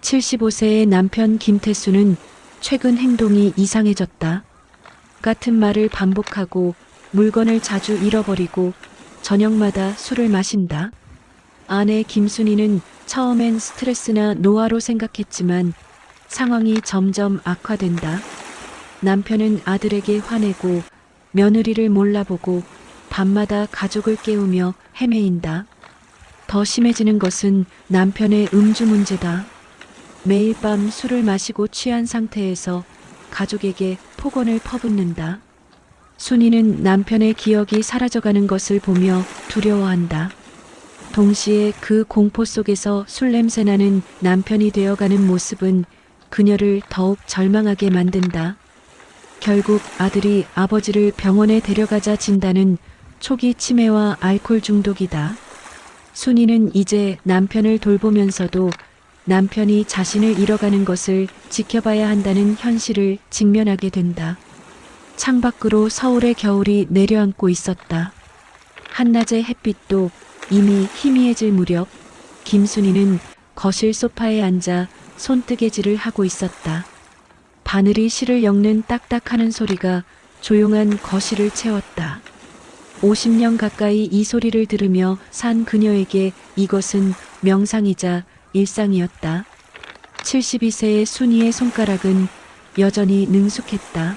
75세의 남편 김태수는 최근 행동이 이상해졌다. 같은 말을 반복하고 물건을 자주 잃어버리고 저녁마다 술을 마신다. 아내 김순희는 처음엔 스트레스나 노화로 생각했지만 상황이 점점 악화된다. 남편은 아들에게 화내고 며느리를 몰라보고 밤마다 가족을 깨우며 헤매인다. 더 심해지는 것은 남편의 음주 문제다. 매일 밤 술을 마시고 취한 상태에서 가족에게 폭언을 퍼붓는다. 순이는 남편의 기억이 사라져가는 것을 보며 두려워한다. 동시에 그 공포 속에서 술 냄새 나는 남편이 되어가는 모습은 그녀를 더욱 절망하게 만든다. 결국 아들이 아버지를 병원에 데려가자 진단은 초기 치매와 알코올 중독이다. 순이는 이제 남편을 돌보면서도 남편이 자신을 잃어가는 것을 지켜봐야 한다는 현실을 직면하게 된다. 창밖으로 서울의 겨울이 내려앉고 있었다. 한낮의 햇빛도 이미 희미해질 무렵 김순이는 거실 소파에 앉아 손뜨개질을 하고 있었다. 바늘이 실을 엮는 딱딱하는 소리가 조용한 거실을 채웠다. 50년 가까이 이 소리를 들으며 산 그녀에게 이것은 명상이자 일상이었다. 72세의 순이의 손가락은 여전히 능숙했다.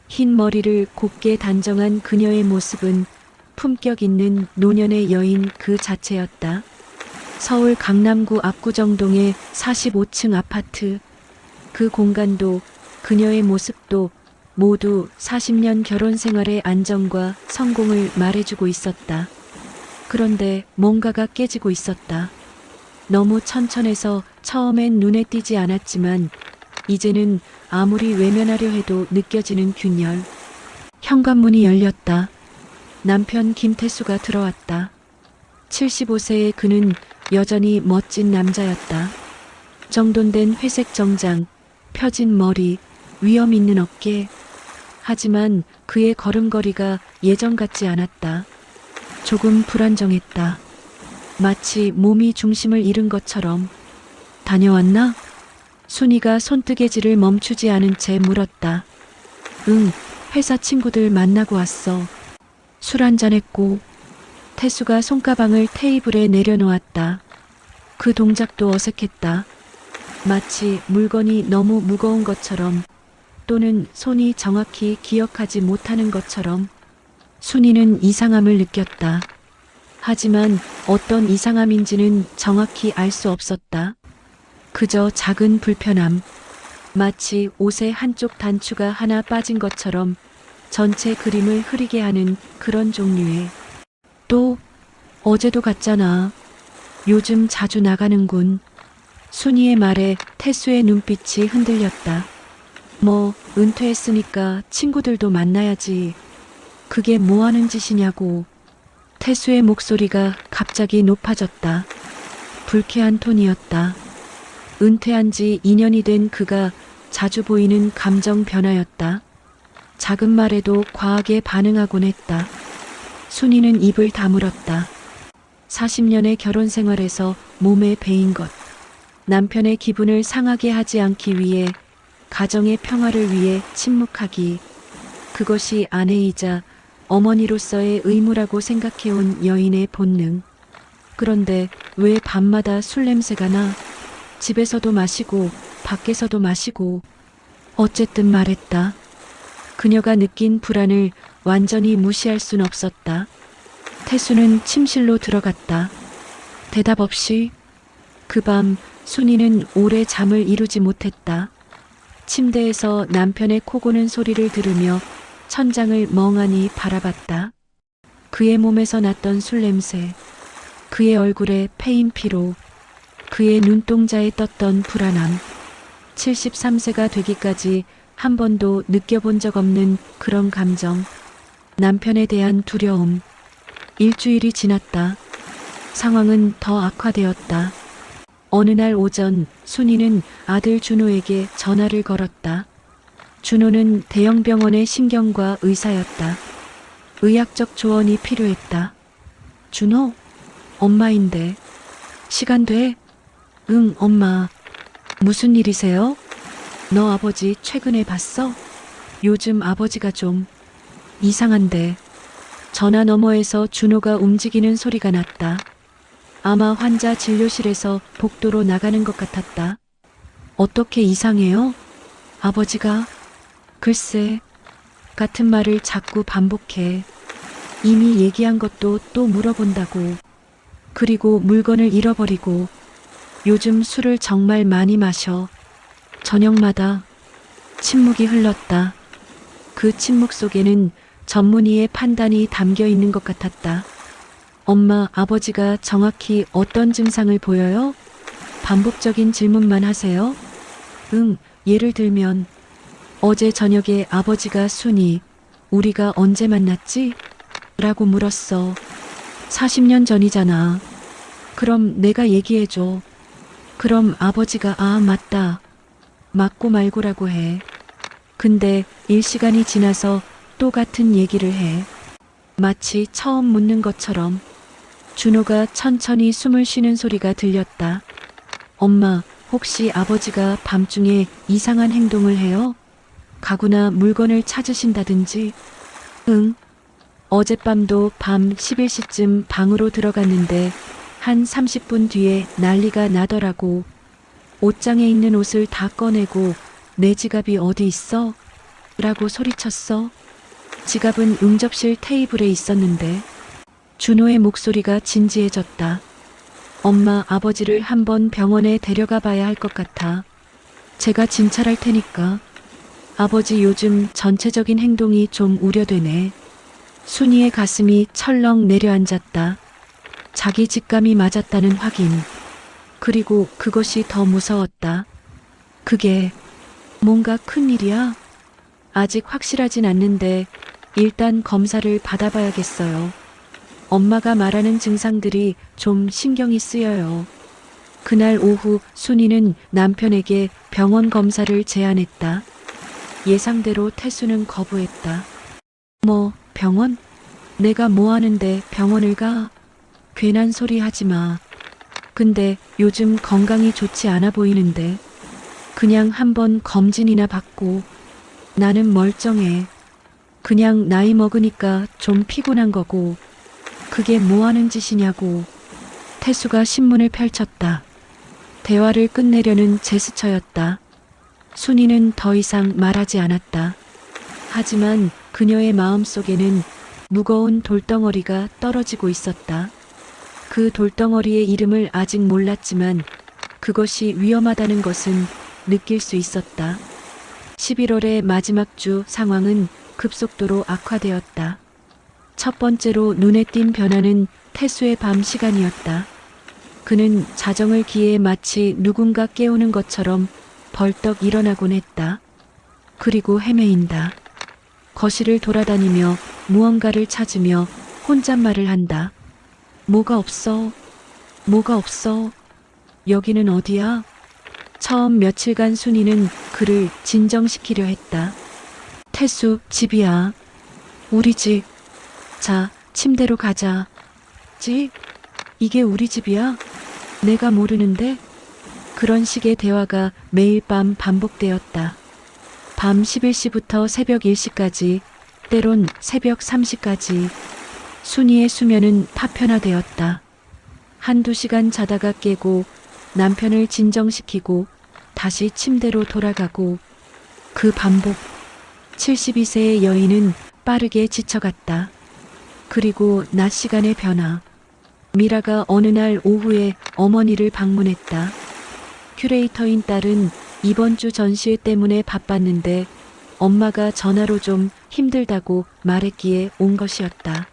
흰 머리를 곱게 단정한 그녀의 모습은 품격 있는 노년의 여인 그 자체였다. 서울 강남구 압구정동의 45층 아파트. 그 공간도 그녀의 모습도 모두 40년 결혼 생활의 안정과 성공을 말해주고 있었다. 그런데 뭔가가 깨지고 있었다. 너무 천천해서 처음엔 눈에 띄지 않았지만 이제는 아무리 외면하려 해도 느껴지는 균열. 현관문이 열렸다. 남편 김태수가 들어왔다. 75세의 그는 여전히 멋진 남자였다. 정돈된 회색 정장, 펴진 머리, 위험 있는 어깨. 하지만 그의 걸음걸이가 예전 같지 않았다. 조금 불안정했다. 마치 몸이 중심을 잃은 것처럼. 다녀왔나? 순이가 손뜨개질을 멈추지 않은 채 물었다. 응, 회사 친구들 만나고 왔어. 술 한잔했고. 태수가 손가방을 테이블에 내려놓았다. 그 동작도 어색했다. 마치 물건이 너무 무거운 것처럼 또는 손이 정확히 기억하지 못하는 것처럼. 순이는 이상함을 느꼈다. 하지만 어떤 이상함인지는 정확히 알 수 없었다. 그저 작은 불편함. 마치 옷의 한쪽 단추가 하나 빠진 것처럼 전체 그림을 흐리게 하는 그런 종류의. 또 어제도 갔잖아. 요즘 자주 나가는군. 순이의 말에 태수의 눈빛이 흔들렸다. 뭐 은퇴했으니까 친구들도 만나야지. 그게 뭐 하는 짓이냐고. 태수의 목소리가 갑자기 높아졌다. 불쾌한 톤이었다. 은퇴한 지 2년이 된 그가 자주 보이는 감정 변화였다. 작은 말에도 과하게 반응하곤 했다. 순이는 입을 다물었다. 40년의 결혼 생활에서 몸에 배인 것. 남편의 기분을 상하게 하지 않기 위해, 가정의 평화를 위해 침묵하기. 그것이 아내이자 어머니로서의 의무라고 생각해온 여인의 본능. 그런데 왜 밤마다 술 냄새가 나? 집에서도 마시고 밖에서도 마시고. 어쨌든 말했다. 그녀가 느낀 불안을 완전히 무시할 순 없었다. 태수는 침실로 들어갔다. 대답 없이. 그 밤 순이는 오래 잠을 이루지 못했다. 침대에서 남편의 코 고는 소리를 들으며 천장을 멍하니 바라봤다. 그의 몸에서 났던 술 냄새, 그의 얼굴에 패인 피로, 그의 눈동자에 떴던 불안함. 73세가 되기까지 한 번도 느껴본 적 없는 그런 감정. 남편에 대한 두려움. 일주일이 지났다. 상황은 더 악화되었다. 어느 날 오전 순이는 아들 준호에게 전화를 걸었다. 준호는 대형 병원의 신경과 의사였다. 의학적 조언이 필요했다. 준호? 엄마인데. 시간 돼? 응, 엄마. 무슨 일이세요? 너 아버지 최근에 봤어? 요즘 아버지가 좀 이상한데. 전화 너머에서 준호가 움직이는 소리가 났다. 아마 환자 진료실에서 복도로 나가는 것 같았다. 어떻게 이상해요? 아버지가? 글쎄, 같은 말을 자꾸 반복해. 이미 얘기한 것도 또 물어본다고. 그리고 물건을 잃어버리고. 요즘 술을 정말 많이 마셔. 저녁마다. 침묵이 흘렀다. 그 침묵 속에는 전문의의 판단이 담겨 있는 것 같았다. 엄마, 아버지가 정확히 어떤 증상을 보여요? 반복적인 질문만 하세요? 응, 예를 들면 어제 저녁에 아버지가 순이 우리가 언제 만났지? 라고 물었어. 40년 전이잖아. 그럼 내가 얘기해줘. 그럼 아버지가 아, 맞다. 맞고 말고라고 해. 근데 일시간이 지나서 또 같은 얘기를 해. 마치 처음 묻는 것처럼. 준호가 천천히 숨을 쉬는 소리가 들렸다. 엄마, 혹시 아버지가 밤중에 이상한 행동을 해요? 가구나 물건을 찾으신다든지? 응. 어젯밤도 밤 11시쯤 방으로 들어갔는데 한 30분 뒤에 난리가 나더라고. 옷장에 있는 옷을 다 꺼내고 내 지갑이 어디 있어? 라고 소리쳤어. 지갑은 응접실 테이블에 있었는데. 준호의 목소리가 진지해졌다. 엄마, 아버지를 한번 병원에 데려가 봐야 할 것 같아. 제가 진찰할 테니까. 아버지 요즘 전체적인 행동이 좀 우려되네. 순이의 가슴이 철렁 내려앉았다. 자기 직감이 맞았다는 확인. 그리고 그것이 더 무서웠다. 그게 뭔가 큰일이야? 아직 확실하진 않는데 일단 검사를 받아봐야겠어요. 엄마가 말하는 증상들이 좀 신경이 쓰여요. 그날 오후 순이는 남편에게 병원 검사를 제안했다. 예상대로 태수는 거부했다. 뭐, 병원? 내가 뭐 하는데 병원을 가? 괜한 소리 하지 마. 근데 요즘 건강이 좋지 않아 보이는데. 그냥 한번 검진이나 받고. 나는 멀쩡해. 그냥 나이 먹으니까 좀 피곤한 거고. 그게 뭐 하는 짓이냐고. 태수가 신문을 펼쳤다. 대화를 끝내려는 제스처였다. 순이는 더 이상 말하지 않았다. 하지만 그녀의 마음속에는 무거운 돌덩어리가 떨어지고 있었다. 그 돌덩어리의 이름을 아직 몰랐지만 그것이 위험하다는 것은 느낄 수 있었다. 11월의 마지막 주 상황은 급속도로 악화되었다. 첫 번째로 눈에 띈 변화는 태수의 밤 시간이었다. 그는 자정을 기해 마치 누군가 깨우는 것처럼 벌떡 일어나곤 했다. 그리고 헤매인다. 거실을 돌아다니며 무언가를 찾으며 혼잣말을 한다. 뭐가 없어? 뭐가 없어? 여기는 어디야? 처음 며칠간 순이는 그를 진정시키려 했다. 태수, 집이야. 우리 집. 자, 침대로 가자. 집? 이게 우리 집이야? 내가 모르는데? 그런 식의 대화가 매일 밤 반복되었다. 밤 11시부터 새벽 1시까지, 때론 새벽 3시까지. 순이의 수면은 파편화되었다. 한두 시간 자다가 깨고 남편을 진정시키고 다시 침대로 돌아가고 그 반복. 72세의 여인은 빠르게 지쳐갔다. 그리고 낮 시간의 변화. 미라가 어느 날 오후에 어머니를 방문했다. 큐레이터인 딸은 이번 주 전시회 때문에 바빴는데 엄마가 전화로 좀 힘들다고 말했기에 온 것이었다.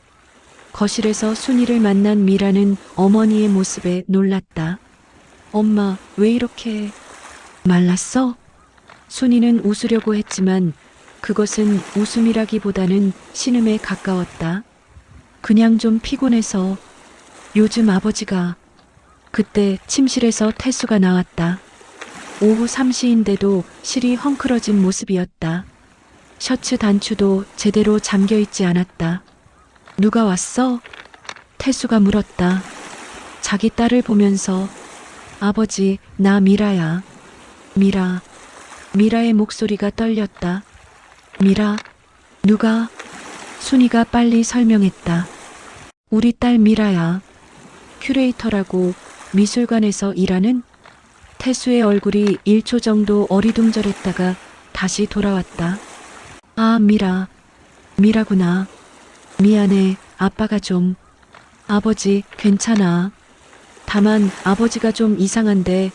거실에서 순이를 만난 미라는 어머니의 모습에 놀랐다. 엄마, 왜 이렇게 말랐어? 순이는 웃으려고 했지만 그것은 웃음이라기보다는 신음에 가까웠다. 그냥 좀 피곤해서. 요즘 아버지가. 그때 침실에서 태수가 나왔다. 오후 3시인데도 실이 헝클어진 모습이었다. 셔츠 단추도 제대로 잠겨있지 않았다. 누가 왔어? 태수가 물었다. 자기 딸을 보면서. 아버지, 나 미라야. 미라의 목소리가 떨렸다. 미라, 누가? 순이가 빨리 설명했다. 우리 딸 미라야. 큐레이터라고 미술관에서 일하는. 태수의 얼굴이 1초 정도 어리둥절했다가 다시 돌아왔다. 아, 미라구나. 미안해, 아빠가 좀. 아버지, 괜찮아. 다만 아버지가 좀 이상한데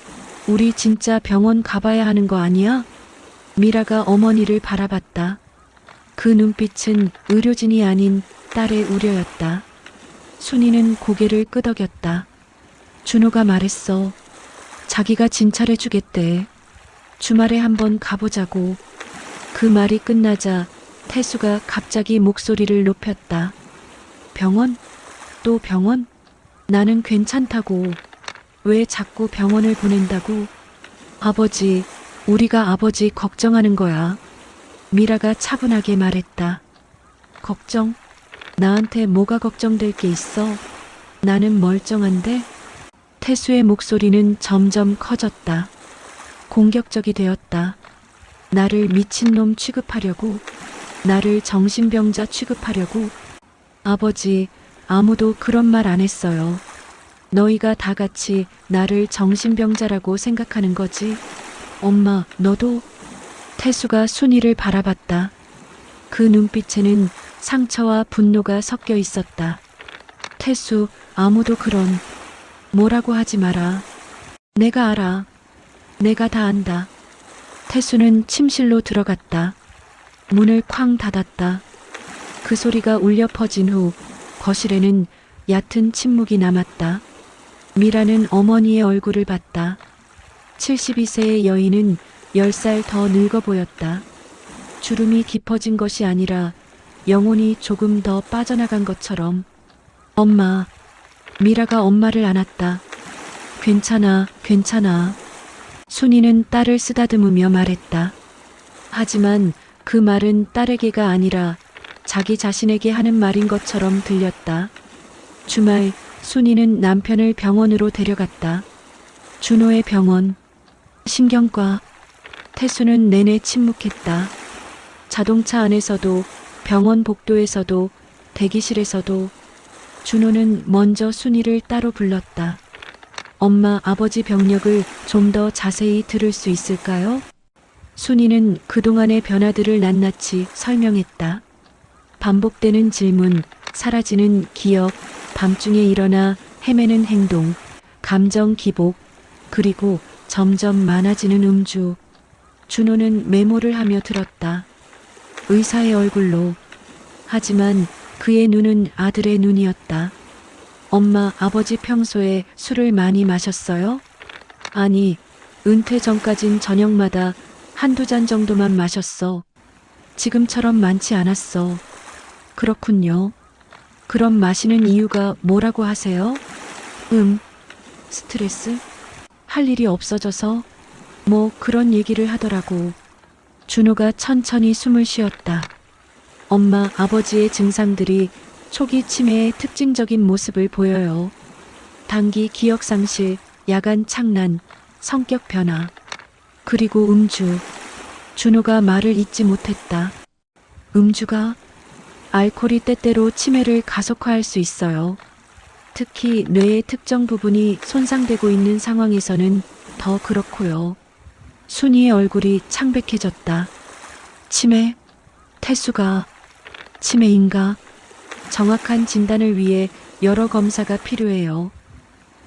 우리 진짜 병원 가봐야 하는 거 아니야? 미라가 어머니를 바라봤다. 그 눈빛은 의료진이 아닌 딸의 우려였다. 순이는 고개를 끄덕였다. 준호가 말했어. 자기가 진찰해 주겠대. 주말에 한번 가보자고. 그 말이 끝나자 태수가 갑자기 목소리를 높였다. 병원? 또 병원? 나는 괜찮다고. 왜 자꾸 병원을 보낸다고? 아버지, 우리가 아버지 걱정하는 거야. 미라가 차분하게 말했다. 걱정? 나한테 뭐가 걱정될 게 있어? 나는 멀쩡한데? 태수의 목소리는 점점 커졌다. 공격적이 되었다. 나를 미친놈 취급하려고, 나를 정신병자 취급하려고. 아버지, 아무도 그런 말 안 했어요. 너희가 다 같이 나를 정신병자라고 생각하는 거지. 엄마, 너도? 태수가 순이를 바라봤다. 그 눈빛에는 상처와 분노가 섞여 있었다. 태수, 아무도 뭐라고 하지 마라. 내가 알아. 내가 다 안다. 태수는 침실로 들어갔다. 문을 쾅 닫았다. 그 소리가 울려 퍼진 후 거실에는 얕은 침묵이 남았다. 미라는 어머니의 얼굴을 봤다. 72세의 여인은 10살 더 늙어 보였다. 주름이 깊어진 것이 아니라 영혼이 조금 더 빠져나간 것처럼. 엄마. 미라가 엄마를 안았다. 괜찮아. 순이는 딸을 쓰다듬으며 말했다. 하지만 그 말은 딸에게가 아니라 자기 자신에게 하는 말인 것처럼 들렸다. 주말 순이는 남편을 병원으로 데려갔다. 준호의 병원. 신경과. 태수는 내내 침묵했다. 자동차 안에서도, 병원 복도에서도, 대기실에서도. 준호는 먼저 순이를 따로 불렀다. 엄마, 아버지 병력을 좀 더 자세히 들을 수 있을까요? 순이는 그동안의 변화들을 낱낱이 설명했다. 반복되는 질문, 사라지는 기억, 밤중에 일어나 헤매는 행동, 감정 기복, 그리고 점점 많아지는 음주. 준호는 메모를 하며 들었다. 의사의 얼굴로. 하지만 그의 눈은 아들의 눈이었다. 엄마, 아버지 평소에 술을 많이 마셨어요? 아니, 은퇴 전까진 저녁마다 한두 잔 정도만 마셨어. 지금처럼 많지 않았어. 그렇군요. 그럼 마시는 이유가 뭐라고 하세요? 스트레스? 할 일이 없어져서? 뭐 그런 얘기를 하더라고. 준호가 천천히 숨을 쉬었다. 엄마, 아버지의 증상들이 초기 치매의 특징적인 모습을 보여요. 단기 기억 상실, 야간 착란, 성격 변화, 그리고 음주. 준호가 말을 잇지 못했다. 음주가? 알코올이 때때로 치매를 가속화할 수 있어요. 특히 뇌의 특정 부분이 손상되고 있는 상황에서는 더 그렇고요. 순이의 얼굴이 창백해졌다. 치매? 태수가 치매인가? 정확한 진단을 위해 여러 검사가 필요해요.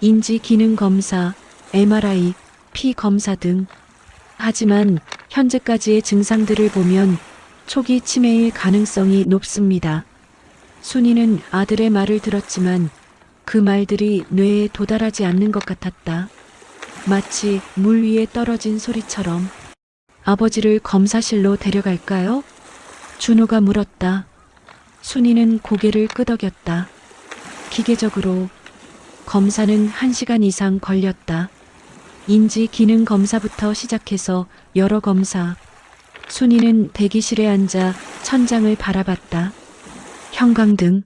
인지 기능 검사, MRI, 피 검사 등. 하지만 현재까지의 증상들을 보면 초기 치매일 가능성이 높습니다. 순이는 아들의 말을 들었지만 그 말들이 뇌에 도달하지 않는 것 같았다. 마치 물 위에 떨어진 소리처럼. 아버지를 검사실로 데려갈까요? 준호가 물었다. 순이는 고개를 끄덕였다. 기계적으로. 검사는 1시간 이상 걸렸다. 인지 기능 검사부터 시작해서 여러 검사. 순이는 대기실에 앉아 천장을 바라봤다. 형광등.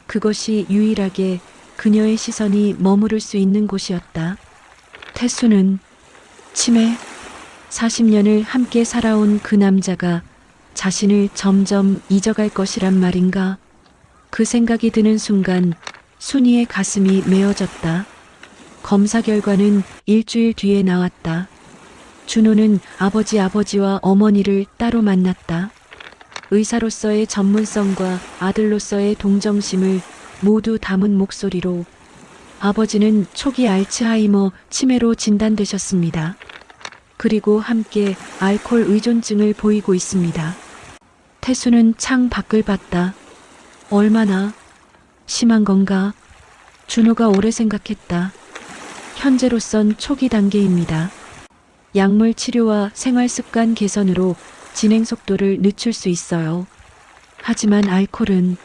그것이 유일하게 그녀의 시선이 머무를 수 있는 곳이었다. 태수는 치매? 40년을 함께 살아온 그 남자가 자신을 점점 잊어갈 것이란 말인가? 그 생각이 드는 순간 순이의 가슴이 메어졌다. 검사 결과는 일주일 뒤에 나왔다. 준호는 아버지와 어머니를 따로 만났다. 의사로서의 전문성과 아들로서의 동정심을 모두 담은 목소리로 아버지는 초기 알츠하이머 치매로 진단되셨습니다. 그리고 함께 알코올 의존증을 보이고 있습니다. 태수는 창 밖을 봤다. 얼마나 심한 건가? 준호가 오래 생각했다. 현재로선 초기 단계입니다. 약물 치료와 생활 습관 개선으로 진행 속도를 늦출 수 있어요. 하지만 알코올은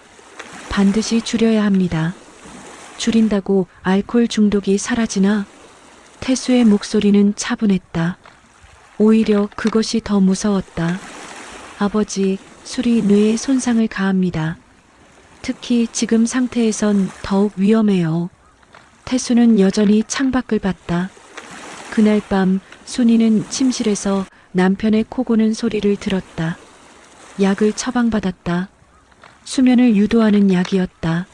반드시 줄여야 합니다. 줄인다고 알코올 중독이 사라지나? 태수의 목소리는 차분했다. 오히려 그것이 더 무서웠다. 아버지, 술이 뇌에 손상을 가합니다. 특히 지금 상태에선 더욱 위험해요. 태수는 여전히 창밖을 봤다. 그날 밤 순이는 침실에서 남편의 코 고는 소리를 들었다. 약을 처방받았다. 수면을 유도하는 약이었다.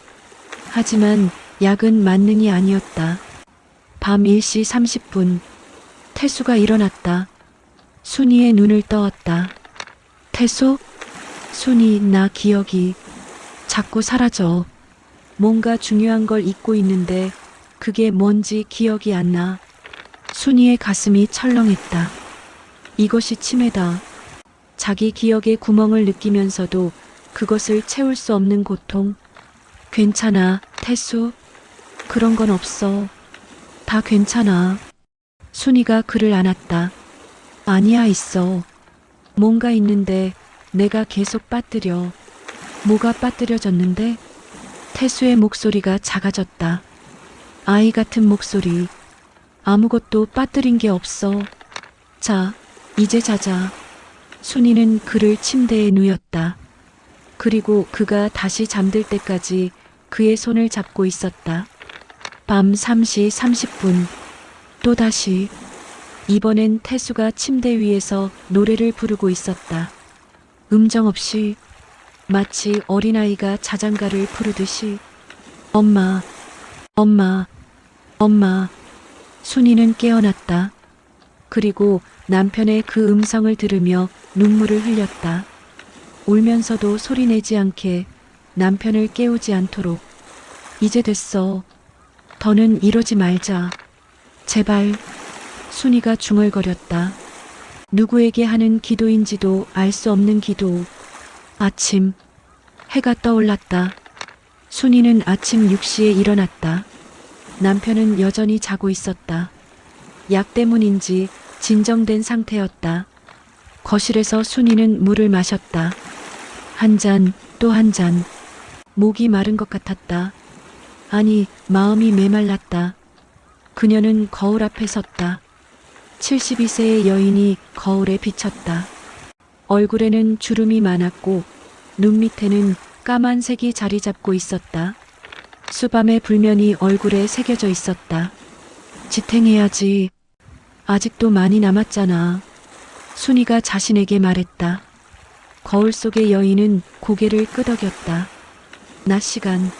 하지만 약은 만능이 아니었다. 밤 1시 30분 태수가 일어났다. 순이의 눈을 떠었다. 태수? 순이, 나 기억이 자꾸 사라져. 뭔가 중요한 걸 잊고 있는데 그게 뭔지 기억이 안 나. 순이의 가슴이 철렁했다. 이것이 치매다. 자기 기억의 구멍을 느끼면서도 그것을 채울 수 없는 고통. 괜찮아, 태수. 그런 건 없어. 다 괜찮아. 순이가 그를 안았다. 아니야, 있어. 뭔가 있는데 내가 계속 빠뜨려. 뭐가 빠뜨려졌는데? 태수의 목소리가 작아졌다. 아이 같은 목소리. 아무것도 빠뜨린 게 없어. 자, 이제 자자. 순이는 그를 침대에 누였다. 그리고 그가 다시 잠들 때까지 그의 손을 잡고 있었다. 밤 3시 30분. 또다시. 이번엔 태수가 침대 위에서 노래를 부르고 있었다. 음정 없이 마치 어린아이가 자장가를 부르듯이. 엄마, 엄마, 엄마. 순이는 깨어났다. 그리고 남편의 그 음성을 들으며 눈물을 흘렸다. 울면서도 소리내지 않게 남편을 깨우지 않도록. 이제 됐어. 더는 이러지 말자. 제발. 순이가 중얼거렸다. 누구에게 하는 기도인지도 알 수 없는 기도. 아침. 해가 떠올랐다. 순이는 아침 6시에 일어났다. 남편은 여전히 자고 있었다. 약 때문인지 진정된 상태였다. 거실에서 순이는 물을 마셨다. 한 잔, 또 한 잔. 목이 마른 것 같았다. 아니, 마음이 메말랐다. 그녀는 거울 앞에 섰다. 72세의 여인이 거울에 비쳤다. 얼굴에는 주름이 많았고 눈 밑에는 까만색이 자리 잡고 있었다. 수밤의 불면이 얼굴에 새겨져 있었다. 지탱해야지. 아직도 많이 남았잖아. 순이가 자신에게 말했다. 거울 속의 여인은 고개를 끄덕였다. 낮 시간.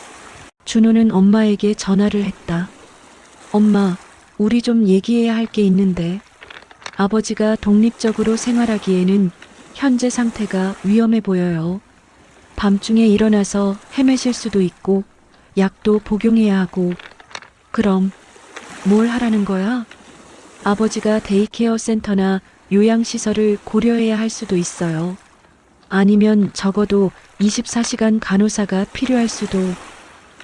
준호는 엄마에게 전화를 했다. 엄마, 우리 좀 얘기해야 할 게 있는데. 아버지가 독립적으로 생활하기에는 현재 상태가 위험해 보여요. 밤중에 일어나서 헤매실 수도 있고 약도 복용해야 하고. 그럼 뭘 하라는 거야? 아버지가 데이케어 센터나 요양시설을 고려해야 할 수도 있어요. 아니면 적어도 24시간 간호사가 필요할 수도.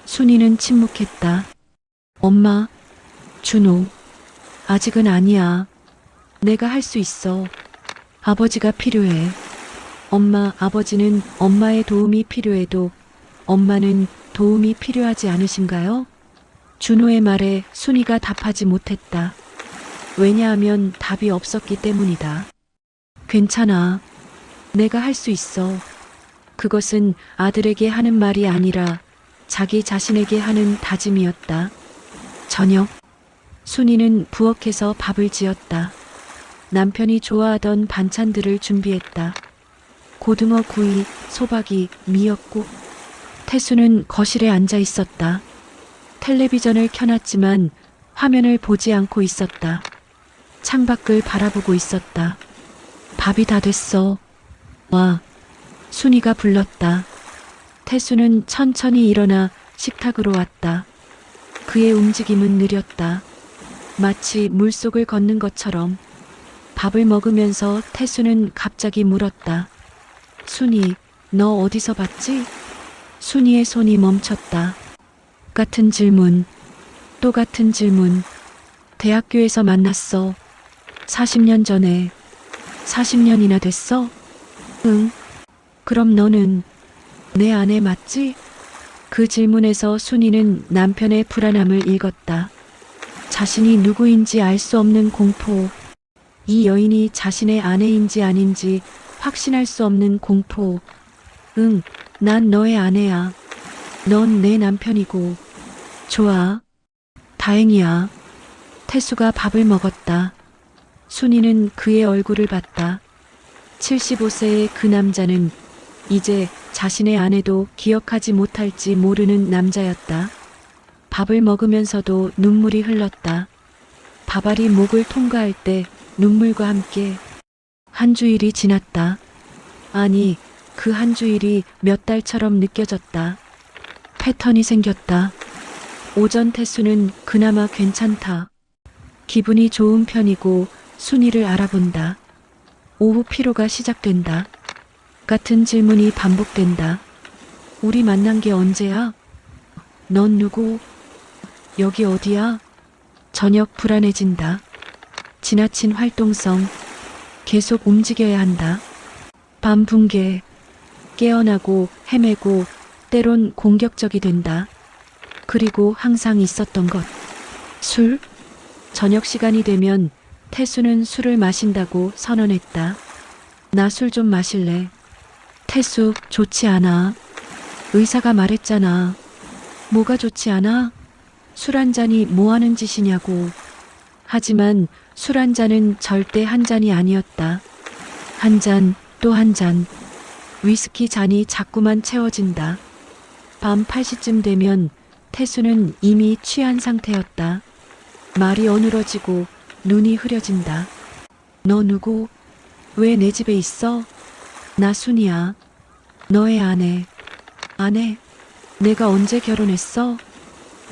순이는 침묵했다. 엄마, 준호, 아직은 아니야. 내가 할 수 있어. 아버지가 필요해. 엄마, 아버지는 엄마의 도움이 필요해도 엄마는 도움이 필요하지 않으신가요? 준호의 말에 순이가 답하지 못했다. 왜냐하면 답이 없었기 때문이다. 괜찮아. 내가 할 수 있어. 그것은 아들에게 하는 말이 아니라 자기 자신에게 하는 다짐이었다. 저녁. 순이는 부엌에서 밥을 지었다. 남편이 좋아하던 반찬들을 준비했다. 고등어 구이, 소박이, 미역국. 태수는 거실에 앉아 있었다. 텔레비전을 켜놨지만 화면을 보지 않고 있었다. 창밖을 바라보고 있었다. 밥이 다 됐어. 와. 순이가 불렀다. 태수는 천천히 일어나 식탁으로 왔다. 그의 움직임은 느렸다. 마치 물속을 걷는 것처럼. 밥을 먹으면서 태수는 갑자기 물었다. 순이, 너 어디서 봤지? 순이의 손이 멈췄다. 같은 질문, 또 같은 질문. 대학교에서 만났어. 40년 전에. 40년이나 됐어? 응. 그럼 너는 내 아내 맞지? 그 질문에서 순이는 남편의 불안함을 읽었다. 자신이 누구인지 알 수 없는 공포. 이 여인이 자신의 아내인지 아닌지 확신할 수 없는 공포. 응, 난 너의 아내야. 넌 내 남편이고. 좋아. 다행이야. 태수가 밥을 먹었다. 순이는 그의 얼굴을 봤다. 75세의 그 남자는 이제 자신의 아내도 기억하지 못할지 모르는 남자였다. 밥을 먹으면서도 눈물이 흘렀다. 밥알이 목을 통과할 때 눈물과 함께 한 주일이 지났다. 아니, 그 한 주일이 몇 달처럼 느껴졌다. 패턴이 생겼다. 오전 태수는 그나마 괜찮다. 기분이 좋은 편이고 순이를 알아본다. 오후 피로가 시작된다. 같은 질문이 반복된다. 우리 만난 게 언제야? 넌 누구? 여기 어디야? 저녁 불안해진다. 지나친 활동성. 계속 움직여야 한다. 밤 붕괴. 깨어나고 헤매고 때론 공격적이 된다. 그리고 항상 있었던 것. 술? 저녁 시간이 되면 태수는 술을 마신다고 선언했다. 나 술 좀 마실래? 태수, 좋지 않아. 의사가 말했잖아. 뭐가 좋지 않아? 술 한 잔이 뭐 하는 짓이냐고. 하지만 술 한 잔은 절대 한 잔이 아니었다. 한 잔, 또 한 잔. 위스키 잔이 자꾸만 채워진다. 밤 8시쯤 되면 태수는 이미 취한 상태였다. 말이 어눌어지고 눈이 흐려진다. 너 누구? 왜 내 집에 있어? 나 순이야. 너의 아내. 아내? 내가 언제 결혼했어?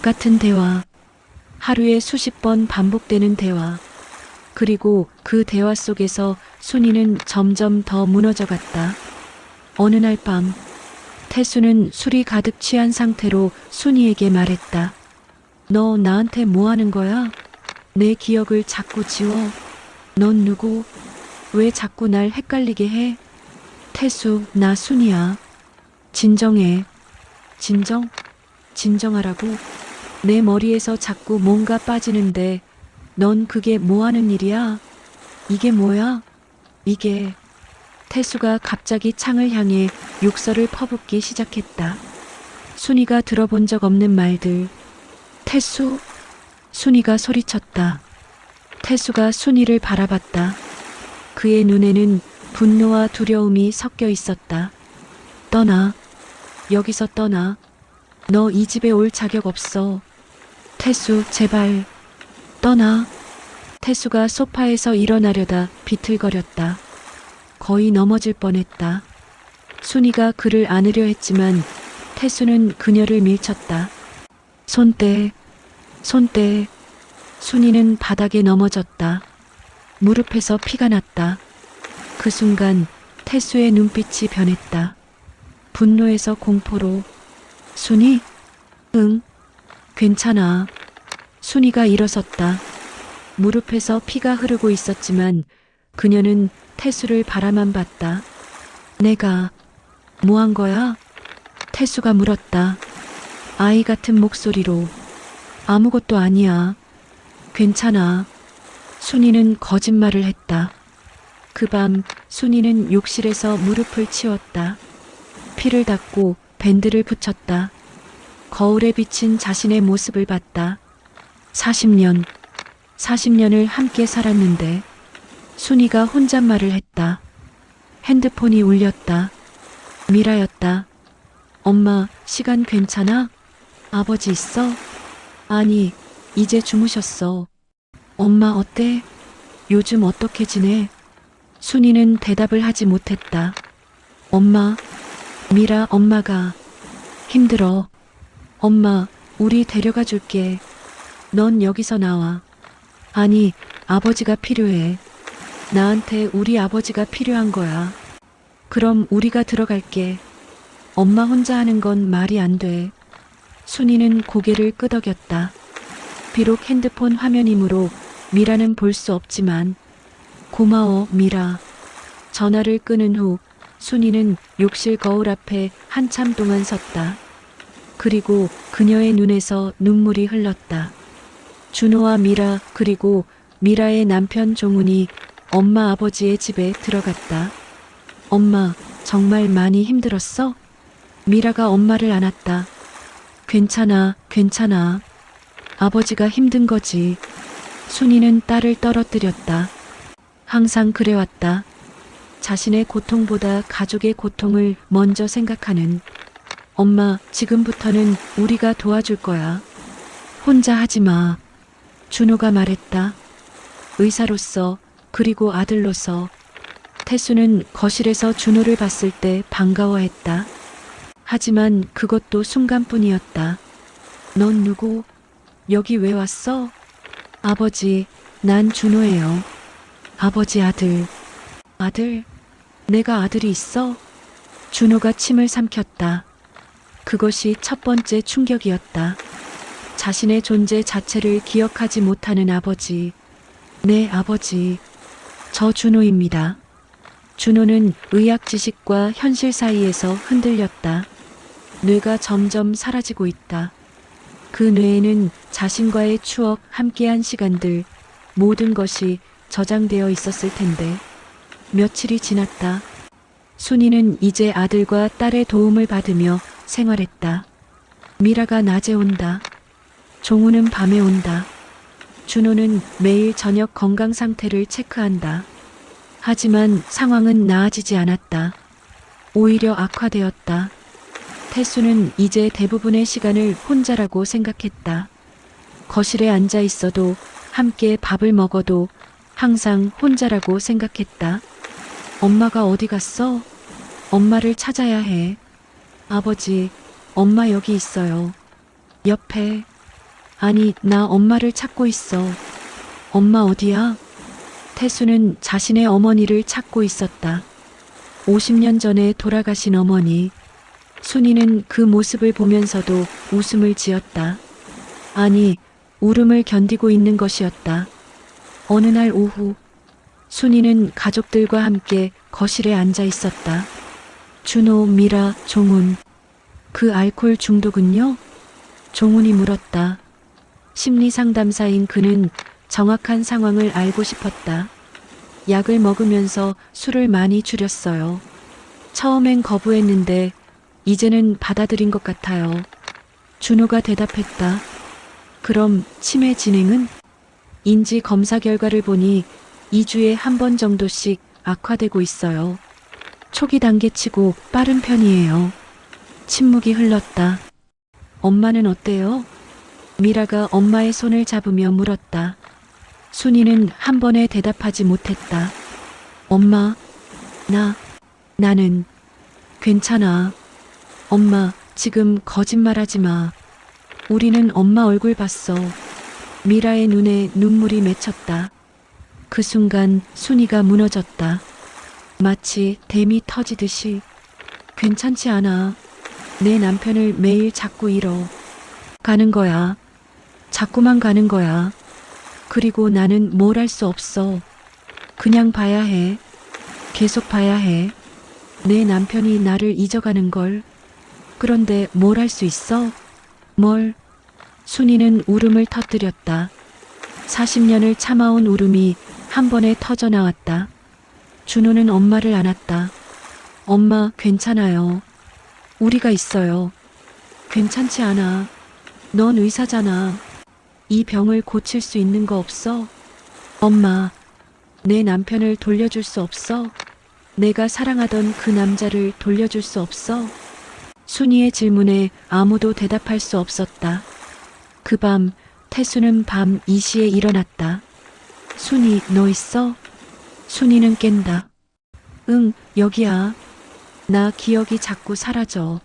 같은 대화. 하루에 수십 번 반복되는 대화. 그리고 그 대화 속에서 순이는 점점 더 무너져갔다. 어느 날 밤, 태수는 술이 가득 취한 상태로 순이에게 말했다. 너 나한테 뭐 하는 거야? 내 기억을 자꾸 지워. 넌 누구? 왜 자꾸 날 헷갈리게 해? 태수, 나 순이야. 진정해. 진정? 진정하라고? 내 머리에서 자꾸 뭔가 빠지는데 넌 그게 뭐 하는 일이야? 이게 뭐야? 이게. 태수가 갑자기 창을 향해 욕설을 퍼붓기 시작했다. 순이가 들어본 적 없는 말들. 태수? 순이가 소리쳤다. 태수가 순이를 바라봤다. 그의 눈에는 분노와 두려움이 섞여 있었다. 떠나. 여기서 떠나. 너 이 집에 올 자격 없어. 태수, 제발. 떠나. 태수가 소파에서 일어나려다 비틀거렸다. 거의 넘어질 뻔했다. 순이가 그를 안으려 했지만 태수는 그녀를 밀쳤다. 손대, 손대. 순이는 바닥에 넘어졌다. 무릎에서 피가 났다. 그 순간 태수의 눈빛이 변했다. 분노에서 공포로. 순이? 응, 괜찮아. 순이가 일어섰다. 무릎에서 피가 흐르고 있었지만 그녀는 태수를 바라만 봤다. 내가 뭐 한 거야? 태수가 물었다. 아이 같은 목소리로. 아무것도 아니야. 괜찮아. 순이는 거짓말을 했다. 그 밤 순이는 욕실에서 무릎을 치웠다. 피를 닦고 밴드를 붙였다. 거울에 비친 자신의 모습을 봤다. 40년을 함께 살았는데 순이가 혼잣말을 했다. 핸드폰이 울렸다. 미라였다. 엄마, 시간 괜찮아? 아버지 있어? 아니, 이제 주무셨어. 엄마 어때? 요즘 어떻게 지내? 순이는 대답을 하지 못했다. 엄마, 미라 엄마가 힘들어. 엄마, 우리 데려가 줄게. 넌 여기서 나와. 아니, 아버지가 필요해. 나한테 우리 아버지가 필요한 거야. 그럼 우리가 들어갈게. 엄마 혼자 하는 건 말이 안 돼. 순이는 고개를 끄덕였다. 비록 핸드폰 화면이므로 미라는 볼 수 없지만 고마워, 미라. 전화를 끊은 후 순이는 욕실 거울 앞에 한참 동안 섰다. 그리고 그녀의 눈에서 눈물이 흘렀다. 준호와 미라 그리고 미라의 남편 종훈이 엄마 아버지의 집에 들어갔다. 엄마, 정말 많이 힘들었어? 미라가 엄마를 안았다. 괜찮아, 괜찮아. 아버지가 힘든 거지. 순이는 딸을 떨어뜨렸다. 항상 그래왔다. 자신의 고통보다 가족의 고통을 먼저 생각하는. 엄마, 지금부터는 우리가 도와줄 거야. 혼자 하지 마. 준호가 말했다. 의사로서 그리고 아들로서. 태수는 거실에서 준호를 봤을 때 반가워했다. 하지만 그것도 순간뿐이었다. 넌 누구? 여기 왜 왔어? 아버지, 난 준호예요. 아버지 아들. 아들? 내가 아들이 있어? 준호가 침을 삼켰다. 그것이 첫 번째 충격이었다. 자신의 존재 자체를 기억하지 못하는 아버지. 네, 아버지. 저 준호입니다. 준호는 의학 지식과 현실 사이에서 흔들렸다. 뇌가 점점 사라지고 있다. 그 뇌에는 자신과의 추억, 함께한 시간들, 모든 것이 저장되어 있었을 텐데. 며칠이 지났다. 순이는 이제 아들과 딸의 도움을 받으며 생활했다. 미라가 낮에 온다. 종우는 밤에 온다. 준호는 매일 저녁 건강 상태를 체크한다. 하지만 상황은 나아지지 않았다. 오히려 악화되었다. 태수는 이제 대부분의 시간을 혼자라고 생각했다. 거실에 앉아 있어도 함께 밥을 먹어도 항상 혼자라고 생각했다. 엄마가 어디 갔어? 엄마를 찾아야 해. 아버지, 엄마 여기 있어요. 옆에. 아니, 나 엄마를 찾고 있어. 엄마 어디야? 태수는 자신의 어머니를 찾고 있었다. 50년 전에 돌아가신 어머니. 순이는 그 모습을 보면서도 웃음을 지었다. 아니, 울음을 견디고 있는 것이었다. 어느 날 오후, 순이는 가족들과 함께 거실에 앉아 있었다. 준호, 미라, 종훈. 그 알코올 중독은요? 종훈이 물었다. 심리 상담사인 그는 정확한 상황을 알고 싶었다. 약을 먹으면서 술을 많이 줄였어요. 처음엔 거부했는데 이제는 받아들인 것 같아요. 준호가 대답했다. 그럼 치매 진행은? 인지 검사 결과를 보니 2주에 한 번 정도씩 악화되고 있어요. 초기 단계치고 빠른 편이에요. 침묵이 흘렀다. 엄마는 어때요? 미라가 엄마의 손을 잡으며 물었다. 순이는 한 번에 대답하지 못했다. 엄마, 나는 괜찮아. 엄마, 지금 거짓말하지 마. 우리는 엄마 얼굴 봤어. 미라의 눈에 눈물이 맺혔다. 그 순간 순이가 무너졌다. 마치 댐이 터지듯이. 괜찮지 않아. 내 남편을 매일 자꾸 잃어. 가는 거야. 자꾸만 가는 거야. 그리고 나는 뭘 할 수 없어. 그냥 봐야 해. 계속 봐야 해. 내 남편이 나를 잊어가는 걸. 그런데 뭘 할 수 있어? 뭘? 순이는 울음을 터뜨렸다. 40년을 참아온 울음이 한 번에 터져 나왔다. 준호는 엄마를 안았다. 엄마, 괜찮아요. 우리가 있어요. 괜찮지 않아. 넌 의사잖아. 이 병을 고칠 수 있는 거 없어? 엄마, 내 남편을 돌려줄 수 없어? 내가 사랑하던 그 남자를 돌려줄 수 없어? 순이의 질문에 아무도 대답할 수 없었다. 그 밤 태수는 밤 2시에 일어났다. 순이, 너 있어? 순이는 깬다. 응, 여기야. 나 기억이 자꾸 사라져.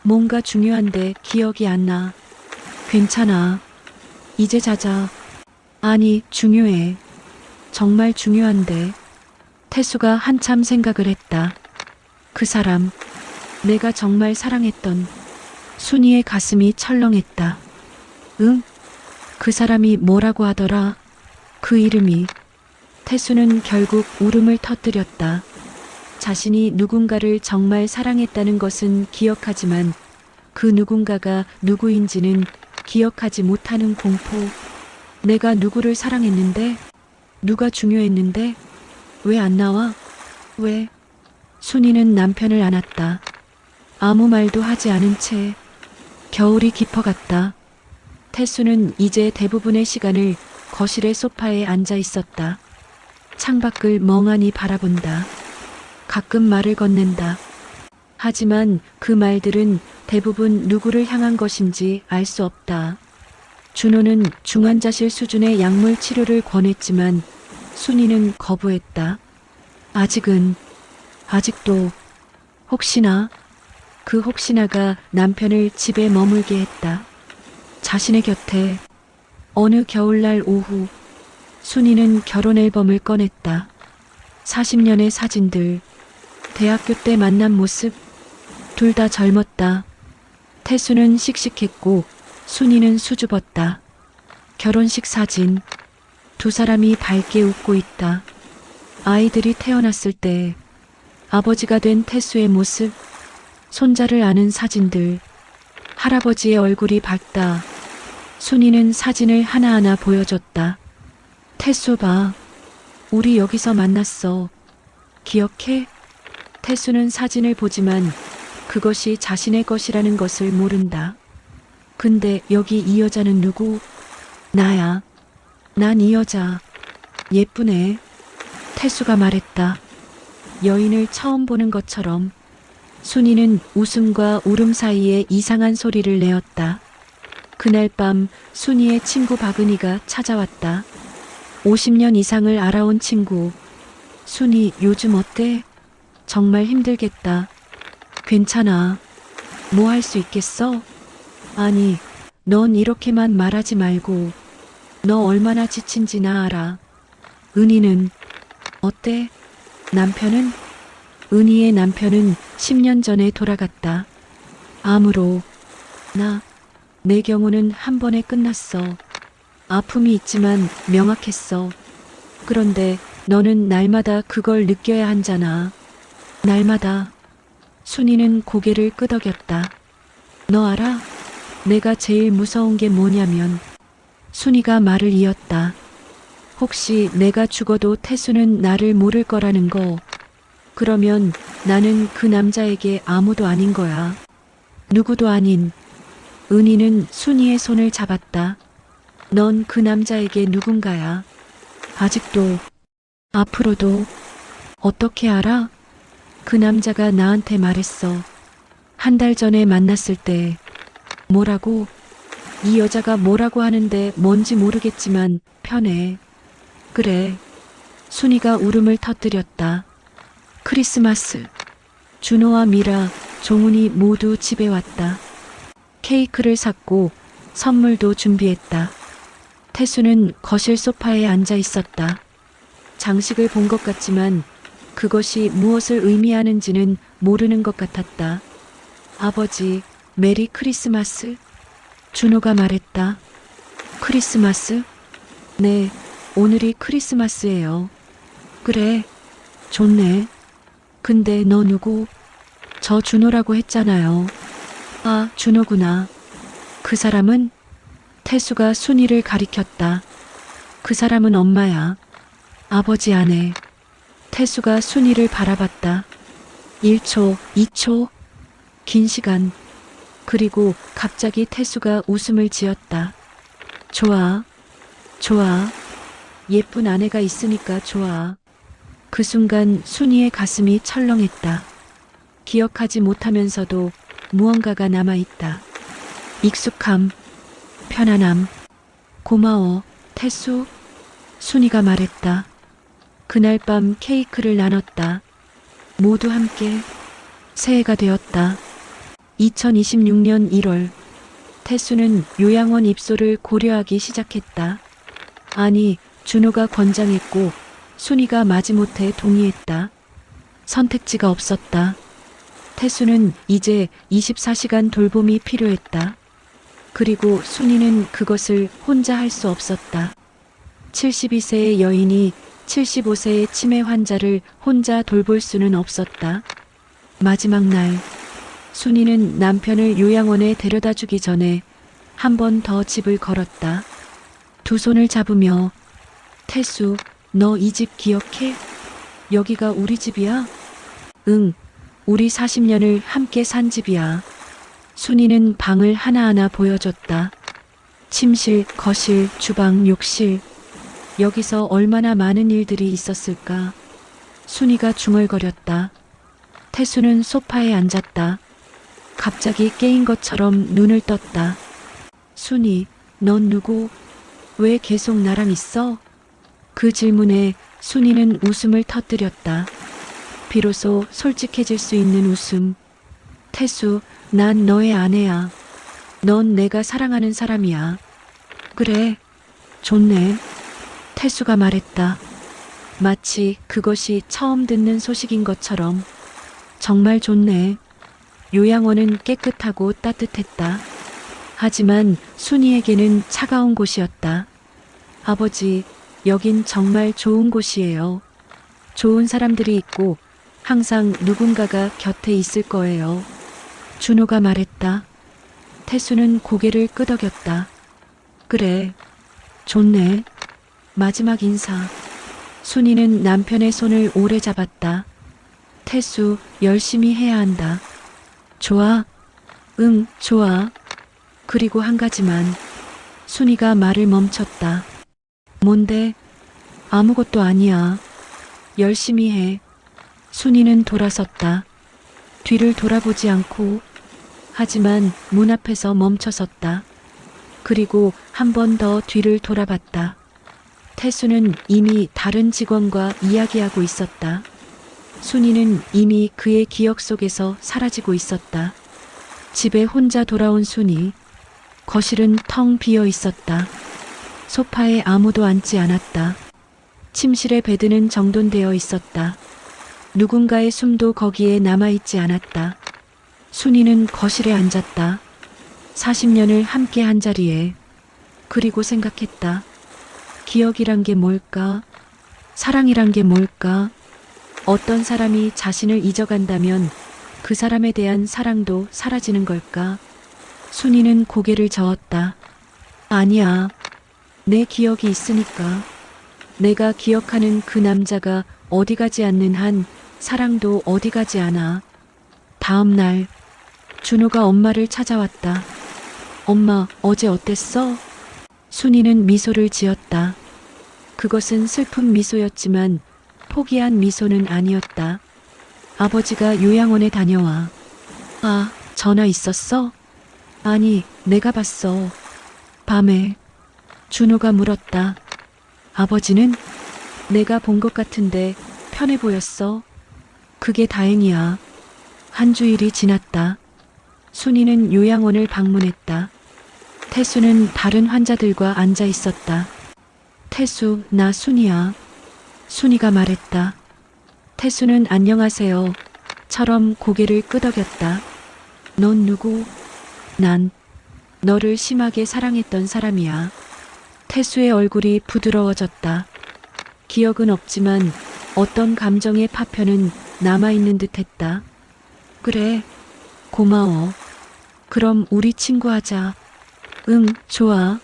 뭔가 중요한데 기억이 안 나. 괜찮아. 이제 자자. 아니, 중요해. 정말 중요한데. 태수가 한참 생각을 했다. 그 사람, 내가 정말 사랑했던. 순이의 가슴이 철렁했다. 응? 그 사람이 뭐라고 하더라? 그 이름이. 태수는 결국 울음을 터뜨렸다. 자신이 누군가를 정말 사랑했다는 것은 기억하지만 그 누군가가 누구인지는 기억하지 못하는 공포. 내가 누구를 사랑했는데? 누가 중요했는데? 왜 안 나와? 왜? 순이는 남편을 안았다. 아무 말도 하지 않은 채 겨울이 깊어갔다. 태수는 이제 대부분의 시간을 거실의 소파에 앉아 있었다. 창밖을 멍하니 바라본다. 가끔 말을 건넨다. 하지만 그 말들은 대부분 누구를 향한 것인지 알 수 없다. 준호는 중환자실 수준의 약물 치료를 권했지만 순이는 거부했다. 아직도, 혹시나, 그 혹시나가 남편을 집에 머물게 했다. 자신의 곁에. 어느 겨울날 오후, 순이는 결혼 앨범을 꺼냈다. 40년의 사진들, 대학교 때 만난 모습, 둘 다 젊었다. 태수는 씩씩했고 순이는 수줍었다. 결혼식 사진, 두 사람이 밝게 웃고 있다. 아이들이 태어났을 때 아버지가 된 태수의 모습, 손자를 안은 사진들, 할아버지의 얼굴이 밝다. 순이는 사진을 하나하나 보여줬다. 태수 봐. 우리 여기서 만났어. 기억해? 태수는 사진을 보지만 그것이 자신의 것이라는 것을 모른다. 근데 여기 이 여자는 누구? 나야. 난 이 여자. 예쁘네. 태수가 말했다. 여인을 처음 보는 것처럼. 순이는 웃음과 울음 사이에 이상한 소리를 내었다. 그날 밤 순이의 친구 박은희가 찾아왔다. 50년 이상을 알아온 친구. 순이 요즘 어때? 정말 힘들겠다. 괜찮아. 뭐 할 수 있겠어? 아니, 넌 이렇게만 말하지 말고. 너 얼마나 지친지 나 알아. 은희는 어때? 남편은? 은희의 남편은 10년 전에 돌아갔다. 암으로. 내 경우는 한 번에 끝났어. 아픔이 있지만 명확했어. 그런데 너는 날마다 그걸 느껴야 한잖아. 날마다. 순이는 고개를 끄덕였다. 너 알아? 내가 제일 무서운 게 뭐냐면. 순이가 말을 이었다. 혹시 내가 죽어도 태수는 나를 모를 거라는 거. 그러면 나는 그 남자에게 아무도 아닌 거야. 누구도 아닌. 은희는 순이의 손을 잡았다. 넌 그 남자에게 누군가야. 아직도, 앞으로도. 어떻게 알아? 그 남자가 나한테 말했어. 한 달 전에 만났을 때. 뭐라고? 이 여자가 뭐라고 하는데 뭔지 모르겠지만 편해. 그래. 순이가 울음을 터뜨렸다. 크리스마스. 준호와 미라, 종훈이 모두 집에 왔다. 케이크를 샀고 선물도 준비했다. 태수는 거실 소파에 앉아 있었다. 장식을 본 것 같지만 그것이 무엇을 의미하는지는 모르는 것 같았다. 아버지, 메리 크리스마스. 준호가 말했다. 크리스마스? 네, 오늘이 크리스마스예요. 그래, 좋네. 근데 너 누구? 저 준호라고 했잖아요. 아, 준호구나. 그 사람은? 태수가 순이를 가리켰다. 그 사람은 엄마야. 아버지 아내. 태수가 순이를 바라봤다. 1초, 2초. 긴 시간. 그리고 갑자기 태수가 웃음을 지었다. 좋아. 좋아. 예쁜 아내가 있으니까 좋아. 그 순간 순이의 가슴이 철렁했다. 기억하지 못하면서도 무언가가 남아있다. 익숙함, 편안함. 고마워, 태수. 순이가 말했다. 그날 밤 케이크를 나눴다. 모두 함께 새해가 되었다. 2026년 1월, 태수는 요양원 입소를 고려하기 시작했다. 아니, 준호가 권장했고 순이가 마지못해 동의했다. 선택지가 없었다. 태수는 이제 24시간 돌봄이 필요했다. 그리고 순이는 그것을 혼자 할 수 없었다. 72세의 여인이 75세의 치매 환자를 혼자 돌볼 수는 없었다. 마지막 날, 순이는 남편을 요양원에 데려다 주기 전에 한 번 더 집을 걸었다. 두 손을 잡으며, 태수, 너 이 집 기억해? 여기가 우리 집이야? 응, 우리 40년을 함께 산 집이야. 순이는 방을 하나하나 보여줬다. 침실, 거실, 주방, 욕실. 여기서 얼마나 많은 일들이 있었을까? 순이가 중얼거렸다. 태수는 소파에 앉았다. 갑자기 깨인 것처럼 눈을 떴다. 순이, 넌 누구? 왜 계속 나랑 있어? 그 질문에 순이는 웃음을 터뜨렸다. 비로소 솔직해질 수 있는 웃음. 태수, 난 너의 아내야. 넌 내가 사랑하는 사람이야. 그래, 좋네. 태수가 말했다. 마치 그것이 처음 듣는 소식인 것처럼. 정말 좋네. 요양원은 깨끗하고 따뜻했다. 하지만 순이에게는 차가운 곳이었다. 아버지, 여긴 정말 좋은 곳이에요. 좋은 사람들이 있고 항상 누군가가 곁에 있을 거예요. 준호가 말했다. 태수는 고개를 끄덕였다. 그래, 좋네. 마지막 인사. 순이는 남편의 손을 오래 잡았다. 태수, 열심히 해야 한다. 좋아. 응, 좋아. 그리고 한 가지만. 순이가 말을 멈췄다. 뭔데? 아무것도 아니야. 열심히 해. 순이는 돌아섰다. 뒤를 돌아보지 않고, 하지만 문 앞에서 멈춰섰다. 그리고 한 번 더 뒤를 돌아봤다. 태수는 이미 다른 직원과 이야기하고 있었다. 순이는 이미 그의 기억 속에서 사라지고 있었다. 집에 혼자 돌아온 순이. 거실은 텅 비어 있었다. 소파에 아무도 앉지 않았다. 침실의 베드는 정돈되어 있었다. 누군가의 숨도 거기에 남아있지 않았다. 순이는 거실에 앉았다. 40년을 함께 한 자리에. 그리고 생각했다. 기억이란 게 뭘까? 사랑이란 게 뭘까? 어떤 사람이 자신을 잊어간다면 그 사람에 대한 사랑도 사라지는 걸까? 순이는 고개를 저었다. 아니야. 내 기억이 있으니까. 내가 기억하는 그 남자가 어디 가지 않는 한 사랑도 어디 가지 않아. 다음 날, 준호가 엄마를 찾아왔다. 엄마, 어제 어땠어? 순이는 미소를 지었다. 그것은 슬픈 미소였지만 포기한 미소는 아니었다. 아버지가 요양원에 다녀와. 아, 전화 있었어? 아니, 내가 봤어. 밤에. 준호가 물었다. 아버지는? 내가 본 것 같은데 편해 보였어. 그게 다행이야. 한 주일이 지났다. 순이는 요양원을 방문했다. 태수는 다른 환자들과 앉아 있었다. 태수, 나 순이야. 순이가 말했다. 태수는 안녕하세요. 처럼 고개를 끄덕였다. 넌 누구? 난 너를 심하게 사랑했던 사람이야. 태수의 얼굴이 부드러워졌다. 기억은 없지만 어떤 감정의 파편은 남아있는 듯 했다. 그래, 고마워. 그럼 우리 친구하자. 응, 좋아.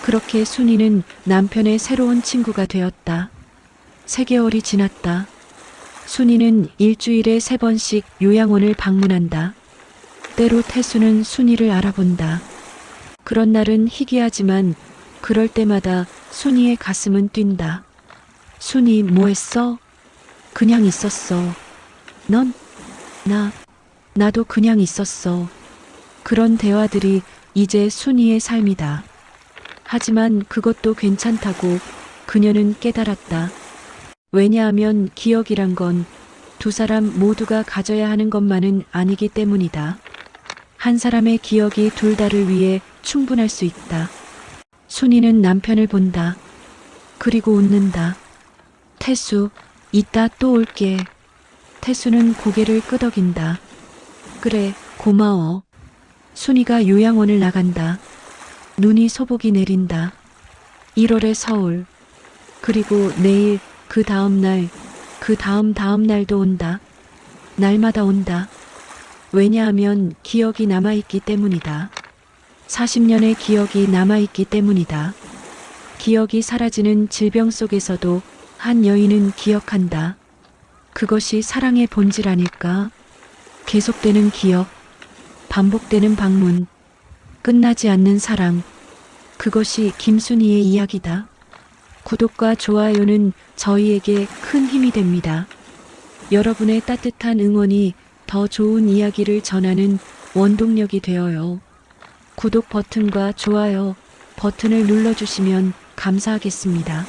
그렇게 순이는 남편의 새로운 친구가 되었다. 3개월이 지났다. 순이는 일주일에 3번씩 요양원을 방문한다. 때로 태수는 순이를 알아본다. 그런 날은 희귀하지만 그럴 때마다 순이의 가슴은 뛴다. 순이 뭐 했어? 그냥 있었어. 넌? 나도 그냥 있었어. 그런 대화들이 이제 순이의 삶이다. 하지만 그것도 괜찮다고 그녀는 깨달았다. 왜냐하면 기억이란 건 두 사람 모두가 가져야 하는 것만은 아니기 때문이다. 한 사람의 기억이 둘 다를 위해 충분할 수 있다. 순이는 남편을 본다. 그리고 웃는다. 태수, 이따 또 올게. 태수는 고개를 끄덕인다. 그래, 고마워. 순이가 요양원을 나간다. 눈이 소복이 내린다. 1월의 서울. 그리고 내일, 그 다음 날, 그 다음 날도 온다. 날마다 온다. 왜냐하면 기억이 남아있기 때문이다. 40년의 기억이 남아있기 때문이다. 기억이 사라지는 질병 속에서도 한 여인은 기억한다. 그것이 사랑의 본질 아닐까? 계속되는 기억, 반복되는 방문, 끝나지 않는 사랑. 그것이 김순희의 이야기다. 구독과 좋아요는 저희에게 큰 힘이 됩니다. 여러분의 따뜻한 응원이 더 좋은 이야기를 전하는 원동력이 되어요. 구독 버튼과 좋아요 버튼을 눌러주시면 감사하겠습니다.